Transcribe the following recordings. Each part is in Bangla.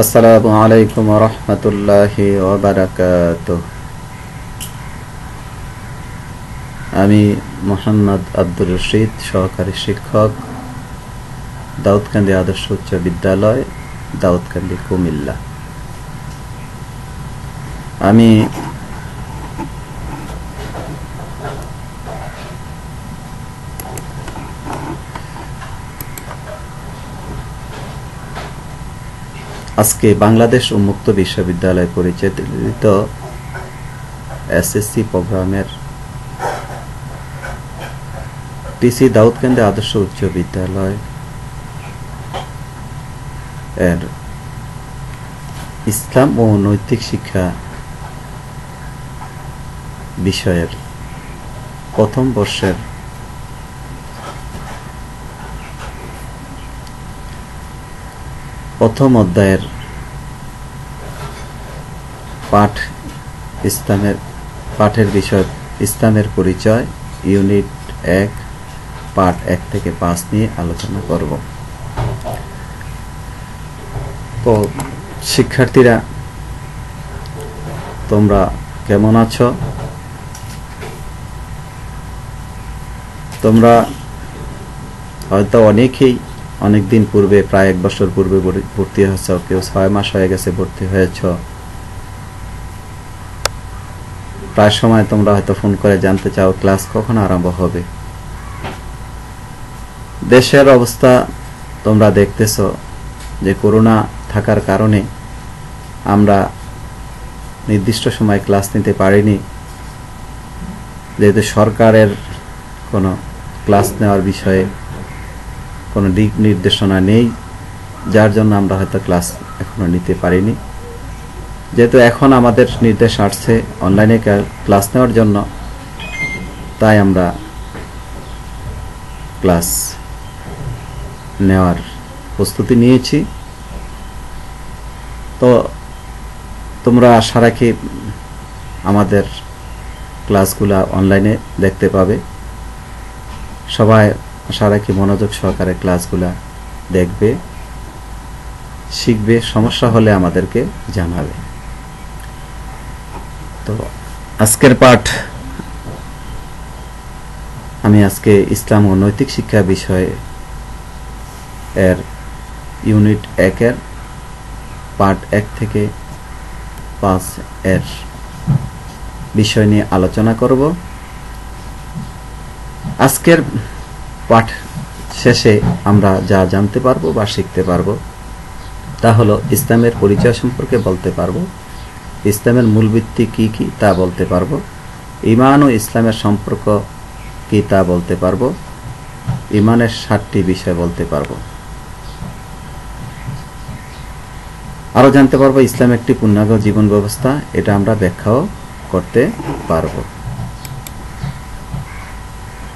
আসসালামু আলাইকুম ওয়া রাহমাতুল্লাহি ওয়া বারাকাতুহু। আমি মোহাম্মদ আব্দুর রশিদ, সহকারী শিক্ষক, দাউদকান্দি আদর্শ উচ্চ বিদ্যালয়, দাউদকান্দি, কুমিল্লা। আমি আজকে বাংলাদেশ উন্মুক্ত বিশ্ববিদ্যালয় পরিচালিত এসএসসি প্রোগ্রামের টিসি দাউদকান্দি আদর্শ উচ্চ বিদ্যালয় এর ইসলাম ও নৈতিক শিক্ষা বিষয়ের প্রথম বর্ষের প্রথম অধ্যায়ের পাঠের বিষয় ইসলামের পরিচয়, ইউনিট 1, পাঠ 1 থেকে 5 নিয়ে আলোচনা করব। তো শিক্ষার্থীরা, তোমরা কেমন আছো? তোমরা হয়তো অনেকেই অনেকদিন পূর্বে, প্রায় 1 বছর পূর্বে ভর্তি হয়েছ, কেউ 6 মাস হয়ে গেছে ভর্তি হয়েছ। প্রায় সময় তোমরা হয়তো ফোন করে জানতে চাও ক্লাস কখন আরম্ভ হবে। দেশের অবস্থা তোমরা দেখতেছ যে করোনা থাকার কারণে আমরা নির্দিষ্ট সময় ক্লাস নিতে পারিনি, যেহেতু সরকারের কোনো ক্লাস নেওয়ার বিষয়ে কোনো দিক নির্দেশনা নেই, যার জন্য আমরা হয়তো ক্লাস এখনো নিতে পারিনি। যেহেতু এখন আমাদের নির্দেশ আসছে অনলাইনে ক্লাস নেওয়ার জন্য, তাই আমরা ক্লাস নেওয়ার প্রস্তুতি নিয়েছি। তো তোমরা আশা রাখি আমাদের ক্লাসগুলা অনলাইনে দেখতে পাবে। সবাই আশা রাখি মনোযোগ সহকারে ক্লাসগুলা দেখবে, শিখবে, সমস্যা হলে আমাদেরকে জানাবে। তো আজকের পাঠ আমি আজকে ইসলাম ও নৈতিক শিক্ষা বিষয়ে এর ইউনিট 1 এর পাঠ 1 থেকে 5 এর বিষয় নিয়ে আলোচনা করব। আজকের পাঠ শেষে আমরা যা জানতে পারবো বা শিখতে পারবো তা হলো ইসলামের পরিচয় সম্পর্কে বলতে পারবো, ইসলামের মূল ভিত্তি কি কি তা বলতে পারবো, ঈমান ও ইসলামের সম্পর্ক কি তা বলতে পারবো, ঈমানের 7টি বিষয় বলতে পারবো। আরো জানতে পারবো ইসলাম একটি পূর্ণাঙ্গ জীবন ব্যবস্থা, এটা আমরা ব্যাখ্যাও করতে পারবো।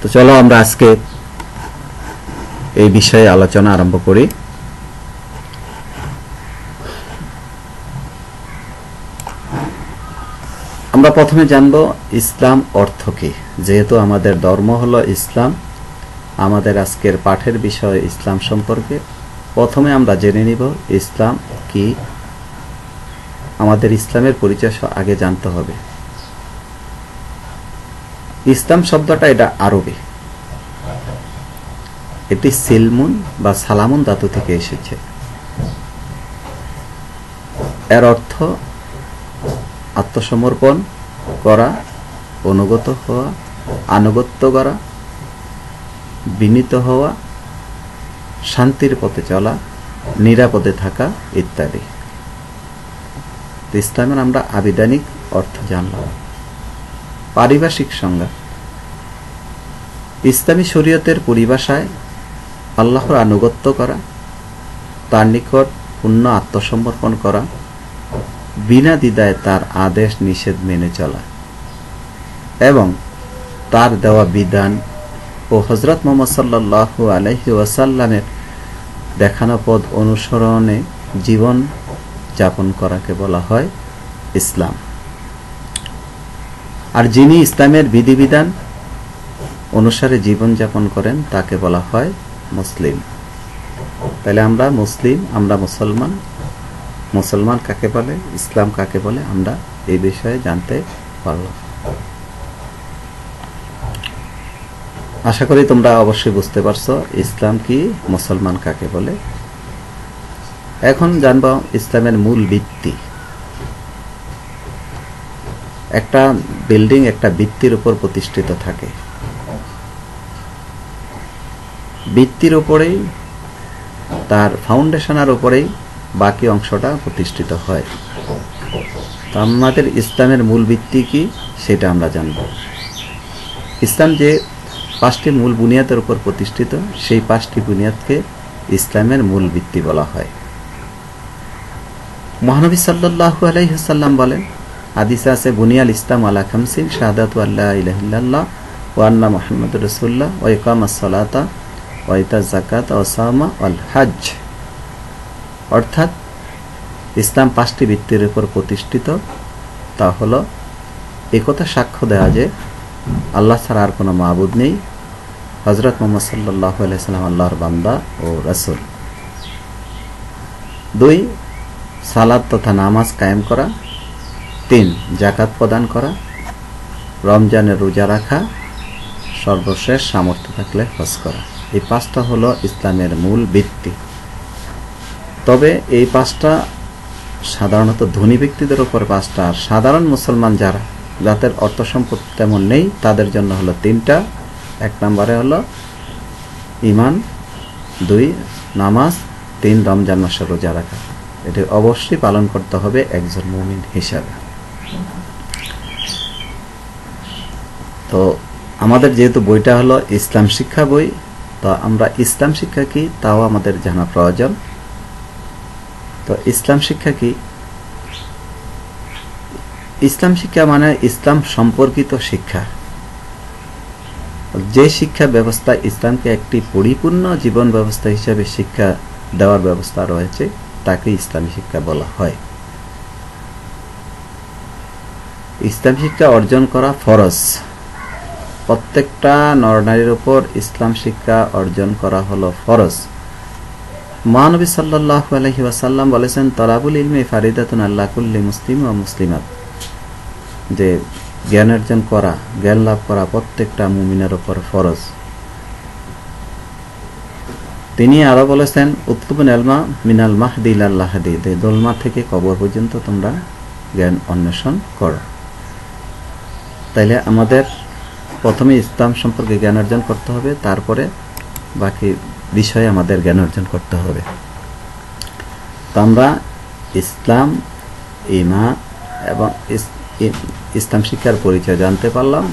তো চলো আমরা আজকে এই বিষয়ে আলোচনা আরম্ভ করি। আমরা প্রথমে জানব ইসলাম অর্থ কি। যেহেতু আমাদের ধর্ম হলো ইসলাম, আমাদের আজকের পাঠের বিষয় ইসলাম সম্পর্কে। প্রথমে আমরা জেনে নিব ইসলাম কি। আমাদের ইসলামের পরিচয় আগে জানতে হবে। ইসলাম শব্দটা এটা আরবি, এটি সিলমুন বা সালামুন ধাতু থেকে এসেছে। এর অর্থ আত্মসমর্পণ করা, অনুগত হওয়া, আনুগত্য করা, বিনীত হওয়া, শান্তির পথে চলা, নিরাপদে থাকা ইত্যাদি। ইসলামের আমরা আবিধানিক অর্থ জানলাম। পারিভাষিক সংজ্ঞা, ইসলামী শরীয়তের পরিভাষায় আল্লাহর আনুগত্য করা, তার নিকট পূর্ণ আত্মসমর্পণ করা, বিনা দ্বিধায় তার আদেশ নিষেধ মেনে চলা এবং তার দেওয়া বিধান ও হযরত মুহাম্মদ সাল্লাল্লাহু আলাইহি ওয়াসাল্লামের দেখানো পথ অনুসরণে জীবন যাপন করাকে বলা হয় ইসলাম। আর যিনি ইসলামের বিধিবিধান অনুসারে জীবন যাপন করেন তাকে বলা হয় মুসলিম। তাহলে আমরা মুসলিম, আমরা মুসলমান, মুসলমান কাকে বলে, ইসলাম কাকে বলে, আমরা এই বিষয়ে জানতে পারলাম। আশা করি তোমরা অবশ্যই বুঝতে পারছো ইসলাম কি, মুসলমান কাকে বলে। এখন জানব ইসলামের মূল ভিত্তি। একটা বিল্ডিং একটা ভিত্তির উপর প্রতিষ্ঠিত থাকে, ভিত্তির উপরেই, তার ফাউন্ডেশনের উপরেই বাকি অংশটা প্রতিষ্ঠিত হয়। তো আমাদের ইসলামের মূল ভিত্তি কি সেটা আমরা জানব। ইসলাম যে 5টি মূল বুনিয়াদের উপর প্রতিষ্ঠিত, সেই 5টি বুনিয়াদকে ইসলামের মূল ভিত্তি বলা হয়। মহানবী সাল্লাল্লাহু আলাইহি ওয়াসাল্লাম বলেন, হাদিসে আছে, বুনিয়াল ইসলাম আলা খামসিন, শাহাদাতু আল্লা ইলাহা ইল্লাল্লাহ ওয়া আন্না মুহাম্মাদুর রাসূলুল্লাহ ওয়া ইকামাস সালাতা ওয়া ইতাজ যাকাতা ওয়া সাওমা ওয়াল হজ। অর্থাৎ ইসলাম 5টি ভিত্তির উপর প্রতিষ্ঠিত। তা হলো একথা সাক্ষ্য দেওয়া যে আল্লাহ ছাড়া আর কোনো মাবুদ নেই, হযরত মুহাম্মদ সাল্লাল্লাহু আলাইহি ওয়াসাল্লাম আল্লাহর বান্দা ও রাসূল। 2 সালাত তথা নামাজ কায়েম করা। 3 যাকাত প্রদান করা। রমজানের রোজা রাখা। সর্বশেষ সামর্থ্য থাকলে হজ করা। এই 5টা হলো ইসলামের মূল ভিত্তি। তবে এই 5টা সাধারণত ধনী ব্যক্তিদের উপর 5টা, আর সাধারণ মুসলমান যারা, যাদের অর্থ সম্পদ তেমন নেই, তাদের জন্য হলো 3টা। 1 নম্বরে হলো ঈমান, 2 নামাজ, 3 রমজান মাসের রোজা রাখা। এটি অবশ্যই পালন করতে হবে একজন মুমিন হিসাবে। তো আমাদের যেহেতু বইটা হলো ইসলাম শিক্ষা বই, তো আমরা ইসলাম শিক্ষা কি তাও আমাদের জানা প্রয়োজন। তো ইসলাম শিক্ষা কি? ইসলাম শিক্ষা মানে ইসলাম সম্পর্কিত শিক্ষা। যে শিক্ষা ব্যবস্থা ইসলামকে একটি পরিপূর্ণ জীবন ব্যবস্থা হিসেবে শিক্ষা দেওয়ার ব্যবস্থা রয়েছে, তাকে ইসলামী শিক্ষা বলা হয়। ইসলাম শিক্ষা অর্জন করা ফরজ। প্রত্যেকটা নরনারীর উপর ইসলাম শিক্ষা অর্জন করা হলো ফরজ। মহানবী সাল্লাল্লাহু আলাইহি ওয়াসাল্লাম বলেছেন, তলাবুল ইলমি ফারিদাতুন আলা কুল্লি মুসলিম ওয়া মুসলিমাত, যে জ্ঞান অর্জন করা, জ্ঞান লাভ করা প্রত্যেকটা মুমিনের উপর ফরজ। তিনি আরো বলেছেন, উতলুবুল ইলমা মিনাল মাহদি ইলাল লাহদি, দোলমা থেকে কবর পর্যন্ত তোমরা জ্ঞান অন্বেষণ করো। তাইলে আমাদের প্রথমে ইসলাম সম্পর্কে জ্ঞান অর্জন করতে হবে, তারপরে বাকি বিষয়ে আমাদের জ্ঞান অর্জন করতে হবে। তো আমরা ইসলাম, ঈমান এবং ইসলাম শিক্ষার পরিচয় জানতে পারলাম।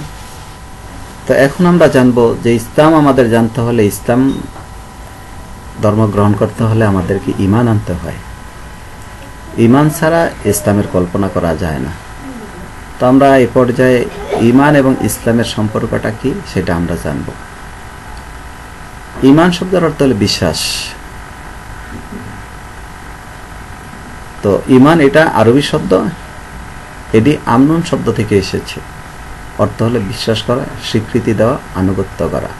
তো এখন আমরা জানবো যে ইসলাম আমাদের জানতে হলে, ইসলাম ধর্ম গ্রহণ করতে হলে আমাদেরকে ঈমান আনতে হয়। ঈমান ছাড়া ইসলামের কল্পনা করা যায় না। তো আমরা এই পর্যায়ে ঈমান এবং ইসলামের সম্পর্কটা কি সেটা আমরা জানব। ঈমান শব্দের অর্থ হলো বিশ্বাস। তো ঈমান এটা আরবি শব্দ, এটি আমনুন শব্দ থেকে এসেছে। অর্থ হলো বিশ্বাস করা, স্বীকৃতি দেওয়া, আনুগত্য করা।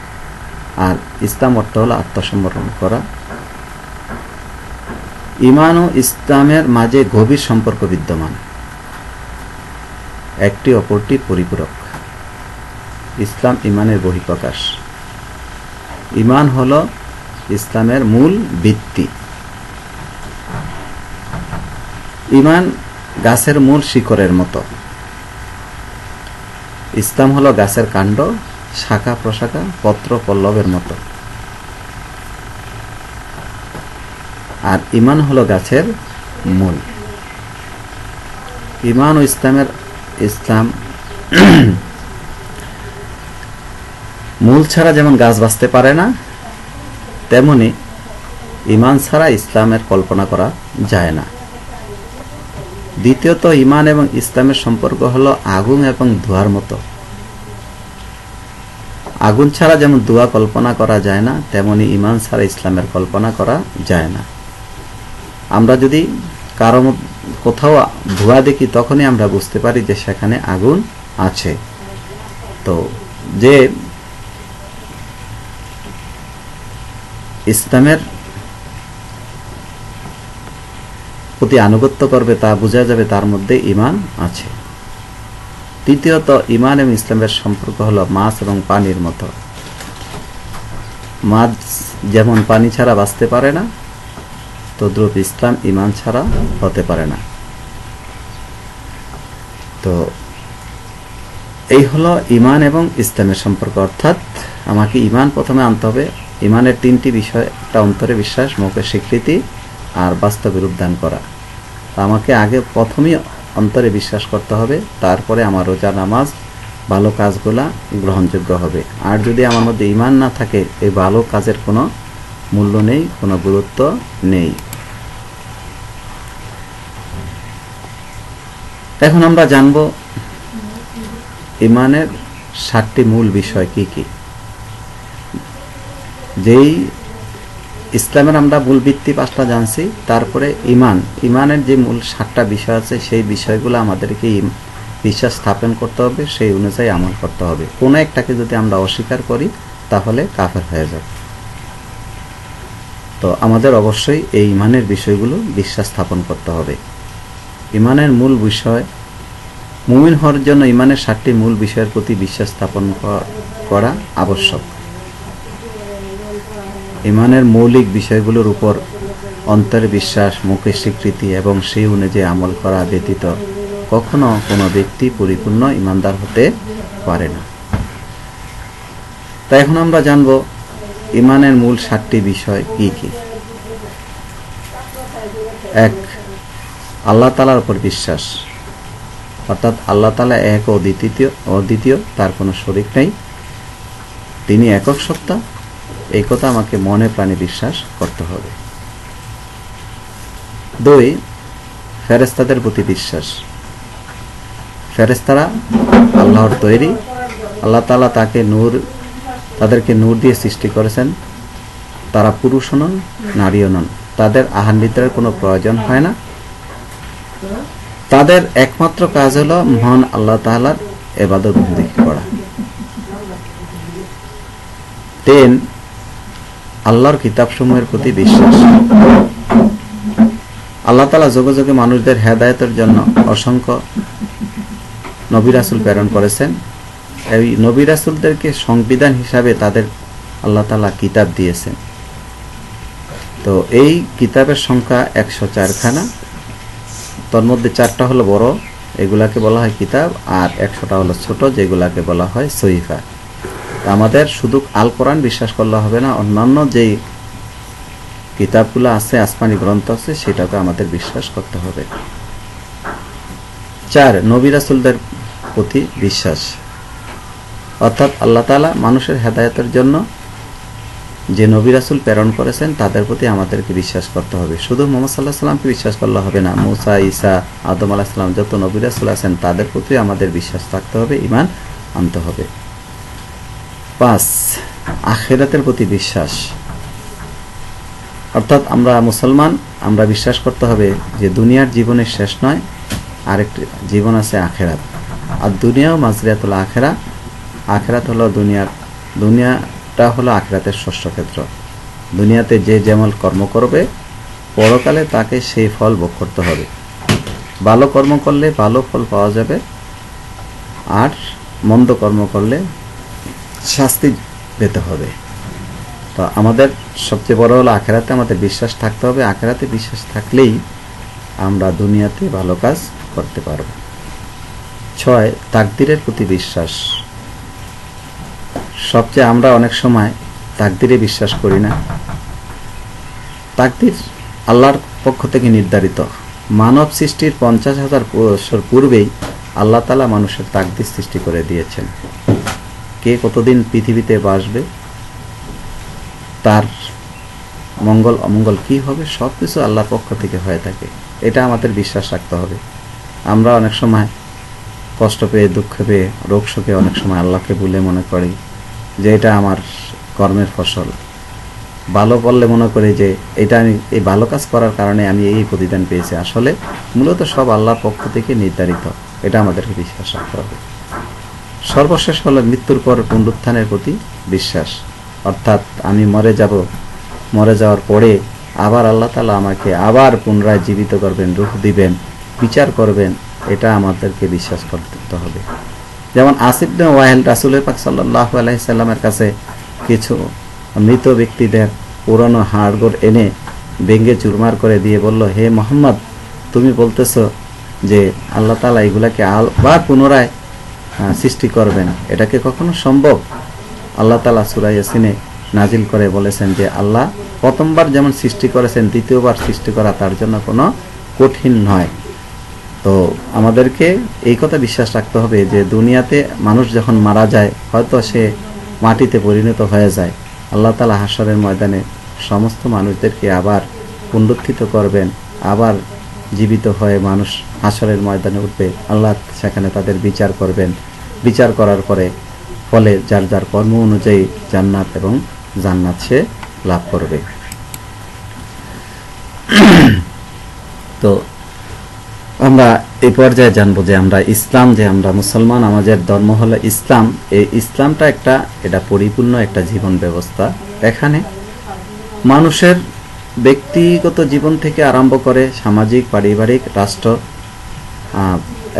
আর ইসলাম অর্থ হলো আত্মসমর্পণ করা। ঈমান ও ইসলামের মাঝে গভীর সম্পর্ক বিদ্যমান, একটি অপরটির পরিপূরক। ইসলাম ঈমানের বহিঃপ্রকাশ। ঈমান হলো ইসলামের মূল ভিত্তি। ঈমান গাছের মূল শিকড়ের মতো। ইসলাম হলো গাছের কাণ্ড, শাখা প্রশাখা, পত্র পল্লবের মতো। আর ঈমান হলো গাছের মূল। ঈমান ও ইসলাম মূল ছাড়া যেমন গাছ বাঁচতে পারে না, তেমনি ঈমান ছাড়া ইসলামের কল্পনা করা যায় না। দ্বিতীয়ত, ঈমান এবং ইসলামের সম্পর্ক হলো আগুন এবং ধোঁয়ার মতো। আগুন ছাড়া যেমন ধোঁয়া কল্পনা করা যায় না, তেমনি ঈমান ছাড়া ইসলামের কল্পনা করা যায় না। আমরা যদি কারো কোথাও ধোঁয়া দেখি, তখনই আমরা বুঝতে পারি যে সেখানে আগুন আছে। তো যে প্রতি আনুগত্য করবে তা বোঝা যাবে তার মধ্যে ঈমান আছে। তৃতীয়ত, ঈমান এবং ইসলামের সম্পর্ক হলো মাছ এবং পানির মতো। মাছ যেমন পানি ছাড়া বাঁচতে পারে না, তদ্রূপ ইসলাম ঈমান ছাড়া হতে পারে না। তো এই হলো ঈমান এবং ইসলামের সম্পর্ক। অর্থাৎ আমাকে ঈমান প্রথমে আনতে হবে। ঈমানের তিনটি বিষয়: একটা অন্তরে বিশ্বাস, মুখে স্বীকৃতি, আর বাস্তবে রূপদান করা। তা আমাকে আগে প্রথমেই অন্তরে বিশ্বাস করতে হবে, তারপরে আমার রোজা, নামাজ, ভালো কাজগুলা গ্রহণযোগ্য হবে। আর যদি আমার মধ্যে ঈমান না থাকে, এই ভালো কাজের কোনো মূল্য নেই, কোনো গুরুত্ব নেই। এখন আমরা জানব ঈমানের 7টি মূল বিষয় কি কি। যেই ইসলামের আমরা মূল ভিত্তি 5টা জানছি, তারপরে ঈমানের যে মূল 7টা বিষয় আছে, সেই বিষয়গুলো আমাদেরকে বিশ্বাস স্থাপন করতে হবে, সেই অনুযায়ী আমল করতে হবে। কোনো একটাকে যদি আমরা অস্বীকার করি তাহলে কাফের হয়ে যাবে। তো আমাদের অবশ্যই এই ঈমানের বিষয়গুলো বিশ্বাস স্থাপন করতে হবে। ঈমানের মূল বিষয়, মুমিন হওয়ার জন্য ঈমানের 7টি মূল বিষয়ের প্রতি বিশ্বাস স্থাপন করা আবশ্যক। ঈমানের মৌলিক বিষয়গুলোর উপর অন্তরে বিশ্বাস, মুখে স্বীকৃতি এবং সেই অনুযায়ী আমল করা ব্যতীত কখনো কোনো ব্যক্তি পরিপূর্ণ ঈমানদার হতে পারে না। তাই এখন আমরা জানব ঈমানের মূল 7টি বিষয় কি কি। 1, আল্লাহ তাআলার উপর বিশ্বাস। অর্থাৎ আল্লাহ তাআলা এক ও অদ্বিতীয়, তার কোনো শরীক নেই, তিনি একক সত্তা। এই কথা আমাকে মনে প্রাণে বিশ্বাস করতে হবে। 2, ফেরেশতাদের প্রতি বিশ্বাস। ফেরেশতারা আল্লাহর তৈরি। আল্লাহ তাআলা তাদেরকে নূর দিয়ে সৃষ্টি করেছেন। তারা পুরুষও নন, নারীও নন, তাদের আহার নিদ্রার কোনো প্রয়োজন হয় না। তাদের একমাত্র কাজ হলো মহান আল্লাহ তাআলার ইবাদত বন্দেগী করা। 3, আল্লাহর কিতাবসমূহের প্রতি বিশ্বাস। আল্লাহ তাআলা যুগে যুগে মানুষদের হেদায়েতের জন্য অসংখ্য নবী রাসূল প্রেরণ করেছেন। এই নবী রাসূলদেরকে সংবিধান হিসাবে তাদের আল্লাহ তাআলা কিতাব দিয়েছেন। তো এই কিতাবের সংখ্যা 104খানা। তার মধ্যে 4টা হলো বড়, এগুলাকে বলা হয় কিতাব, আর 100টা হলো ছোট, যেগুলাকে বলা হয় সহিফা। আমাদের শুধু আল কোরআন বিশ্বাস করলে হবে না, অন্যান্য যেই কিতাবগুলো আছে, আসমানি গ্রন্থ আছে, সেটাকে আমাদের বিশ্বাস করতে হবে। 4, নবী রাসূলদের প্রতি বিশ্বাস। অর্থাৎ আল্লাহ তাআলা মানুষের হেদায়েতের জন্য যে নবী রাসূল প্রেরণ করেছেন, তাদের প্রতি আমাদেরকে বিশ্বাস করতে হবে। শুধু মুহাম্মদ সাল্লাল্লাহু আলাইহি সাল্লামকে বিশ্বাস করলে হবে না, মুসা, ঈসা, আদম আলাইহিস সালাম, যত নবী রাসূল আছেন তাদের প্রতি আমাদের বিশ্বাস থাকতে হবে, ঈমান আনতে হবে। 5, আখিরাতের প্রতি বিশ্বাস। অর্থাৎ আমরা মুসলমান, আমরা বিশ্বাস করতে হবে যে দুনিয়ার জীবনের শেষ নয়, আরেকটি জীবন আছে আখিরাত। আর দুনিয়াও মাজরিয়াতুল আখিরা। আখিরাত হলো দুনিয়াটা হলো আখিরাতের ষষ্ঠ ক্ষেত্র। দুনিয়াতে যে যেমন কর্ম করবে, পরকালে তাকে সেই ফল ভোগ করতে হবে। ভালো কর্ম করলে ভালো ফল পাওয়া যাবে, আর মন্দ কর্ম করলে শাস্তি পেতে হবে। তো আমাদের সবচেয়ে বড় হলো আখিরাতে আমাদের বিশ্বাস থাকতে হবে। আখিরাতে বিশ্বাস থাকলেই আমরা দুনিয়াতে ভালো কাজ করতে পারব। 6, তাকদীরের প্রতি বিশ্বাস। সবচেয়ে আমরা অনেক সময় তাকদীরে বিশ্বাস করি না। তাকদীর আল্লাহর পক্ষ থেকে নির্ধারিত। মানব সৃষ্টির 50,000 বছর পূর্বেই আল্লাহ তাআলা মানুষের তাকদীর সৃষ্টি করে দিয়েছেন। কে কতদিন পৃথিবীতে বাসবে, তার মঙ্গল অমঙ্গল কি হবে, সবকিছু আল্লাহর পক্ষ থেকে হয়ে থাকে। এটা আমাদের বিশ্বাস রাখতে হবে। আমরা অনেক সময় কষ্ট পেয়ে, দুঃখ পেয়ে, রোগ শোকে অনেক সময় আল্লাহকে ভুলে মনে করি যে এটা আমার কর্মের ফসল। ভালো বললে মনে করি যে এটা আমি এই ভালো কাজ করার কারণে আমি এই প্রতিদান পেয়েছি। আসলে মূলত সব আল্লাহর পক্ষ থেকে নির্ধারিত। এটা আমাদেরকে বিশ্বাস রাখতে হবে। সর্বশেষ হলো মৃত্যুর পর পুনরুত্থানের প্রতি বিশ্বাস। অর্থাৎ আমি মরে যাওয়ার পরে আবার আল্লাহ তাআলা আমাকে আবার পুনরায় জীবিত করবেন, রূহ দিবেন, বিচার করবেন, এটা আমাদেরকে বিশ্বাস করতে হবে। যেমন আসিফ বিন ওয়াইল রাসূল পাক সাল্লাল্লাহু আলাইহি সাল্লামের কাছে কিছু মৃত ব্যক্তিদের পুরনো হাড়গোড় এনে ভেঙে চুরমার করে দিয়ে বলল, হে মুহাম্মদ, তুমি বলতেছো যে আল্লাহ তাআলা এগুলাকে আবার পুনরায় সৃষ্টি করবেন, এটা কি কখনো সম্ভব? আল্লাহ তাআলা সূরা ইয়াসিনে নাজিল করে বলেছেন যে আল্লাহ প্রথমবার যেমন সৃষ্টি করেছেন, দ্বিতীয়বার সৃষ্টি করা তার জন্য কোনো কঠিন নয়। তো আমাদেরকে এই কথা বিশ্বাস রাখতে হবে যে দুনিয়াতে মানুষ যখন মারা যায়, হয়তো সে মাটিতে পরিণত হয়ে যায়, আল্লাহ তাআলা হাশরের ময়দানে সমস্ত মানুষদেরকে আবার পুনরুত্থিত করবেন, আবার জীবিত হয়ে মানুষ হাশরের ময়দানে উঠবে, আল্লাহ সেখানে তাদের বিচার করবেন, বিচার করার পরে ফলে যার যার কর্ম অনুযায়ী জান্নাত এবং জান্নাত সে লাভ করবে। তো আমরা এই পর্যায়ে জানবো যে আমরা ইসলাম, যে আমরা মুসলমান, আমাদের ধর্ম হলো ইসলাম। এই ইসলামটা এটা পরিপূর্ণ একটা জীবন ব্যবস্থা। এখানে মানুষের ব্যক্তিগত জীবন থেকে আরম্ভ করে সামাজিক, পারিবারিক, রাষ্ট্র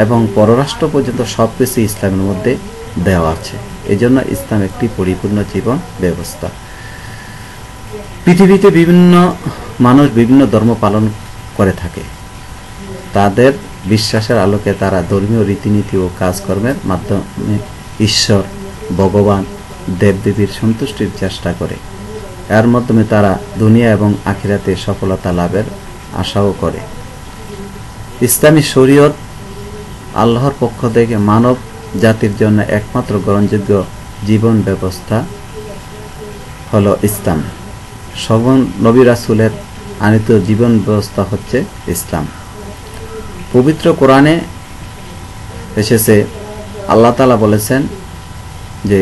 এবং পররাষ্ট্র পর্যন্ত সবকিছু ইসলামের মধ্যে দেওয়া আছে। এই জন্য ইসলাম একটি পরিপূর্ণ জীবন ব্যবস্থা। পৃথিবীতে বিভিন্ন মানুষ বিভিন্ন ধর্ম পালন করে থাকে। তাদের বিশ্বাসের আলোকে তারা ধর্মীয় রীতিনীতি ও কাজকর্মের মাধ্যমে ঈশ্বর, ভগবান, দেবদেবীর সন্তুষ্টির চেষ্টা করে। এর মাধ্যমে তারা দুনিয়া এবং আখিরাতে সফলতা লাভের আশাও করে। ইসলামী শরীয়ত আল্লাহর পক্ষ থেকে মানব জাতির জন্য একমাত্র গ্রহণযোগ্য জীবন ব্যবস্থা হলো ইসলাম। সব নবী রাসূলের আনিত জীবন ব্যবস্থা হচ্ছে ইসলাম। পবিত্র কোরআনে এসেছে, আল্লাহ তাআলা বলেছেন যে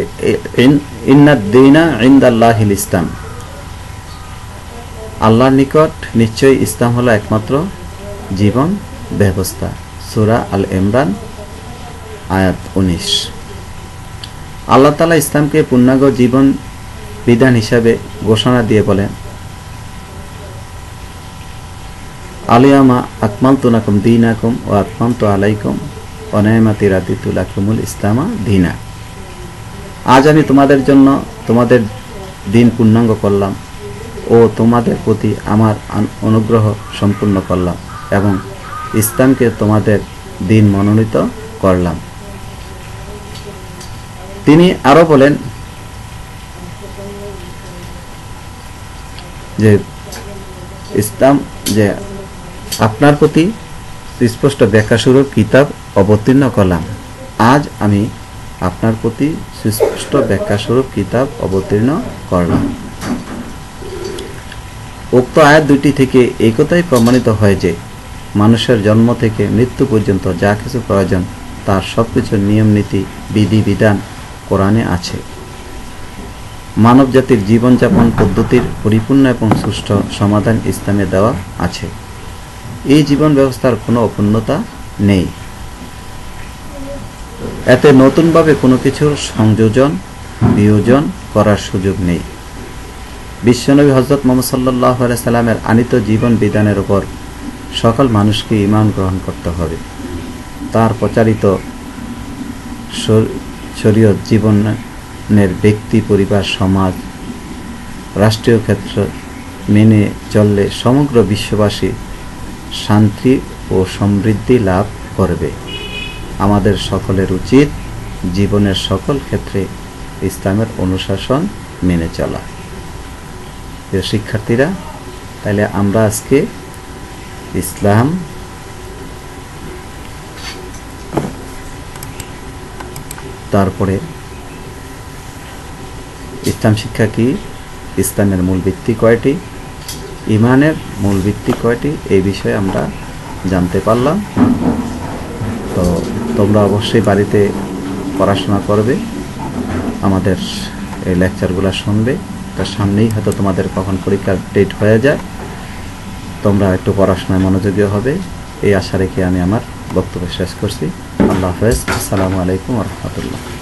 ইন্নাদ দীনা ইনদাল্লাহিল ইসলাম, আল্লাহর নিকট নিশ্চয়ই ইসলাম হলো একমাত্র জীবন ব্যবস্থা। সূরা আল ইমরান আয়াত 19। আল্লাহ তাআলা ইসলামকে পূর্ণাঙ্গ জীবন বিধান হিসাবে ঘোষণা দিয়ে বলেন, আলিয়ামা আকমালতু লাকুম দীনাকুম ওয়া আতমামতু আলাইকুম ওয়া নি'মাতি রাদিতু লাকুমুল ইসলামা দীনা। আজ আমি তোমাদের জন্য তোমাদের দিন পূর্ণাঙ্গ করলাম ও তোমাদের প্রতি আমার অনুগ্রহ সম্পূর্ণ করলাম এবং ইসলামকে তোমাদের দিন মনোনীত করলাম। তিনি আরো বলেন যে ইসলাম যে আপনার প্রতি স্পষ্ট ব্যাখ্যাস্বরূপ কিতাব অবতীর্ণ করলাম। আজ আমি আপনার প্রতি সুস্পষ্ট ব্যাখ্যাস্বরূপ কিতাব অবতীর্ণ করলাম। উক্ত আয়াত দুটি থেকে এই কথাই প্রমাণিত হয় যে মানুষের জন্ম থেকে মৃত্যু পর্যন্ত যা কিছু প্রয়োজন তার সবকিছুর নিয়ম নীতি বিধি বিধান কোরআনে আছে। মানব জাতির জীবনযাপন পদ্ধতির পরিপূর্ণ এবং সুষ্ঠু সমাধান ইসলামে দেওয়া আছে। এই জীবন ব্যবস্থার কোনো অপূর্ণতা নেই। এতে নতুনভাবে কোনো কিছুর সংযোজন বিয়োজন করার সুযোগ নেই। বিশ্বনবী হযরত মুহাম্মদ সাল্লাল্লাহু আলাইহি সাল্লামের আনিত জীবন বিধানের উপর সকল মানুষকে ঈমান গ্রহণ করতে হবে। তার প্রচারিত শরীয়ত জীবনের ব্যক্তি, পরিবার, সমাজ, রাষ্ট্রীয় ক্ষেত্র মেনে চললে সমগ্র বিশ্ববাসী শান্তি ও সমৃদ্ধি লাভ করবে। আমাদের সকলের উচিত জীবনের সকল ক্ষেত্রে ইসলামের অনুশাসন মেনে চলা। প্রিয় শিক্ষার্থীরা, তাহলে আমরা আজকে ইসলাম, তারপরে ইসলাম শিক্ষা কি, ইসলামের মূল ভিত্তি কয়টি, ঈমানের মূল ভিত্তি কয়টি, এই বিষয়ে আমরা জানতে পারলাম। তো তোমরা অবশ্যই বাড়িতে পড়াশোনা করবে, আমাদের এই লেকচারগুলো শুনবে। তার সামনেই হয়তো তোমাদের কখন পরীক্ষার ডেট হয়ে যায়, তোমরা একটু পড়াশোনায় মনোযোগী হবে, এই আশা রেখে আমি আমার বক্তব্য শেষ করছি। আল্লাহ হাফেজ। আসসালামু আলাইকুম ওয়া রাহমাতুল্লাহ।